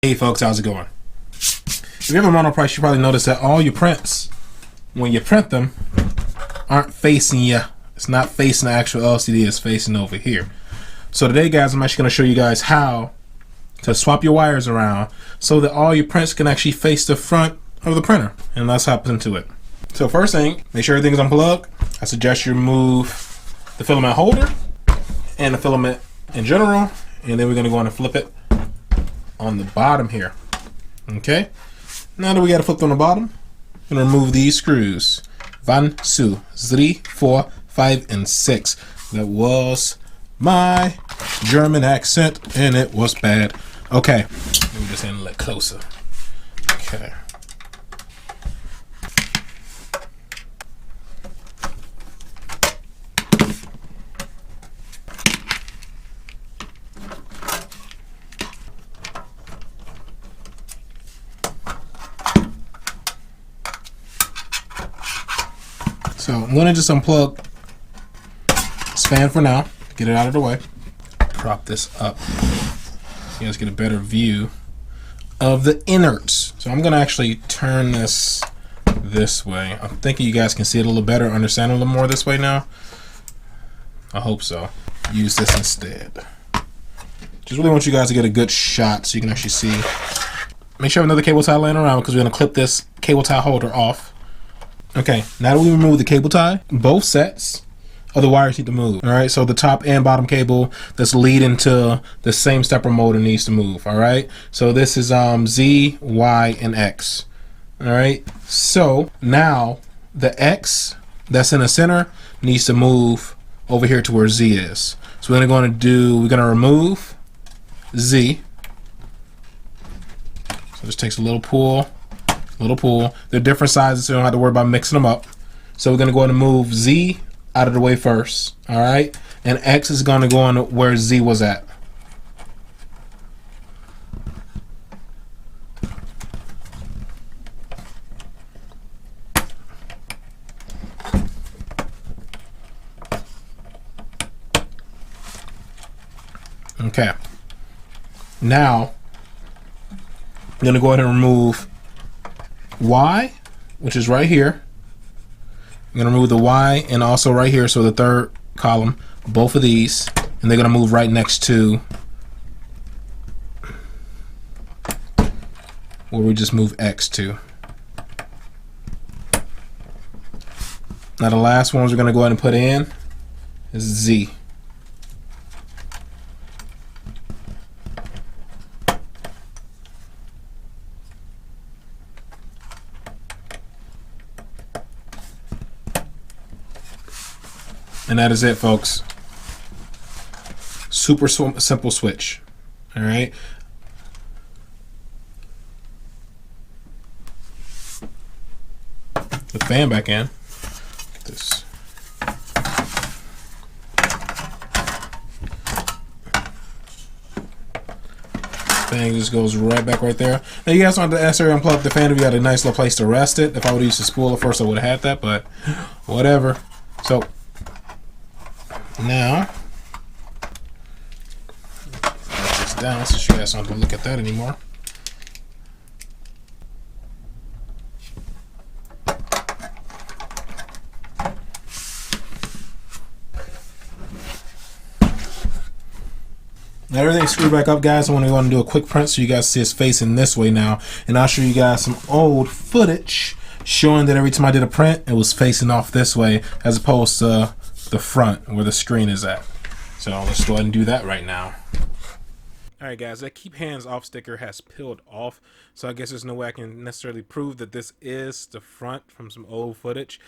Hey folks, how's it going? If you have a monoprice, you probably noticed that all your prints, when you print them, aren't facing you. It's not facing the actual LCD, it's facing over here. So today, guys, I'm actually going to show you guys how to swap your wires around so that all your prints can actually face the front of the printer. And let's hop into it. So first thing, make sure everything's unplugged. I suggest you remove the filament holder and the filament in general, and then we're going to go on and flip it on the bottom here. Okay, now that we got it flipped on the bottom, I'm gonna remove these screws. 1, 2, 3, 4, 5, and 6. That was my German accent, and it was bad. Okay, let me just handle it closer. Okay. So I'm going to just unplug this fan for now, get it out of the way. Prop this up so you guys get a better view of the innards. So I'm going to actually turn this way. I'm thinking you guys can see it a little better, understand a little more this way now. I hope so. Use this instead. Just really want you guys to get a good shot so you can actually see. Make sure you have another cable tie laying around because we're going to clip this cable tie holder off. Okay, now that we remove the cable tie, both sets of the wires need to move. All right, so the top and bottom cable that's leading to the same stepper motor needs to move. All right, so this is Z, Y, and X. All right, so now the X that's in the center needs to move over here to where Z is. So we're gonna remove Z. So this takes a little pull. They're different sizes, so you don't have to worry about mixing them up. So we're going to go ahead and move Z out of the way first. All right, and X is going to go on where Z was at. Okay, now I'm going to go ahead and remove Y, which is right here. I'm going to remove the Y and also right here, so the third column, both of these, and they're going to move right next to where we just move X to. Now the last ones we're going to go ahead and put in is Z. And that is it, folks. Super simple switch. All right. The fan back in. Get this. Thing just goes right back right there. Now you guys don't have to necessarily unplug the fan if you had a nice little place to rest it. If I would have used a spool at first, I would have had that, but whatever. So now, let this down so you guys don't have to look at that anymore. Now everything's screwed back up, guys. I want to go and do a quick print so you guys see it's facing this way now. And I'll show you guys some old footage showing that every time I did a print, it was facing off this way as opposed to the front where the screen is at. So let's go ahead and do that right now. Alright guys, that keep hands off sticker has peeled off, so I guess there's no way I can necessarily prove that this is the front from some old footage.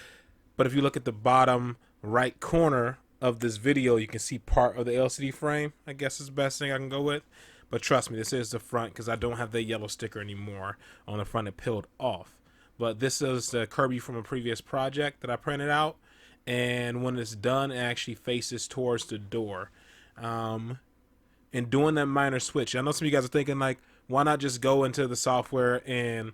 But if you look at the bottom right corner of this video, you can see part of the LCD frame. I guess is the best thing I can go with. But trust me, this is the front because I don't have the yellow sticker anymore on the front. It peeled off. But this is the Kirby from a previous project that I printed out. And when it's done, it actually faces towards the door. And doing that minor switch, I know some of you guys are thinking, like, why not just go into the software and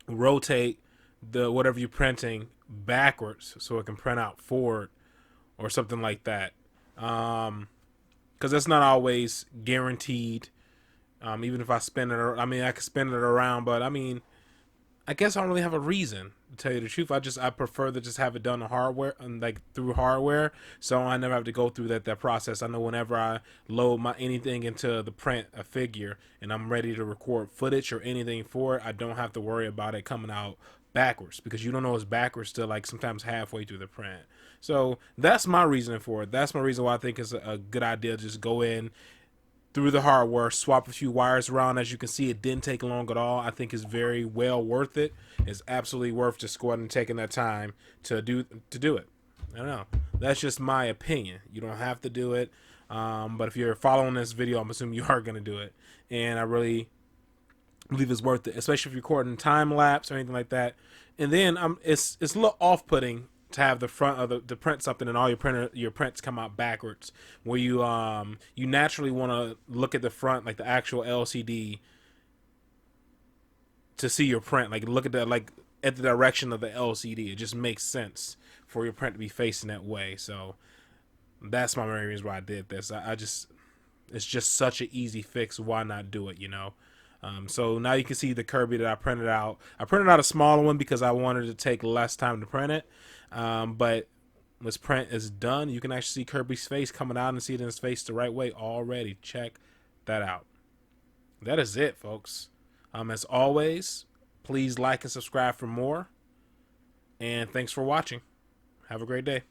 rotate the whatever you're printing backwards so it can print out forward or something like that. Because that's not always guaranteed Even if I spin it, I mean, I could spin it around, but I mean, I guess I don't really have a reason to tell you the truth. I prefer to just have it done on hardware and like through hardware, so I never have to go through that process. I know whenever I load my anything into the print a figure and I'm ready to record footage or anything for it, I don't have to worry about it coming out backwards, because you don't know it's backwards till like sometimes halfway through the print. So that's my reason for it. That's my reason why I think it's a good idea to just go in through the hardware, swap a few wires around. As you can see, it didn't take long at all. I think it's very well worth it. It's absolutely worth just going and taking that time to do it. I don't know. That's just my opinion. You don't have to do it, but if you're following this video, I'm assuming you are going to do it, and I really believe it's worth it, especially if you're recording time lapse or anything like that. And then it's a little off putting to have the front of the print something and all your prints come out backwards, where you naturally want to look at the front, like the actual LCD, to see your print, like look at the at the direction of the LCD. It just makes sense for your print to be facing that way. So that's my main reason why I did this. I just, it's just such an easy fix. Why not do it, you know? So now you can see the Kirby that I printed out. I printed out a smaller one because I wanted to take less time to print it. But this print is done. You can actually see Kirby's face coming out and see it in his face the right way already. Check that out. That is it, folks. As always, please like and subscribe for more. And thanks for watching. Have a great day.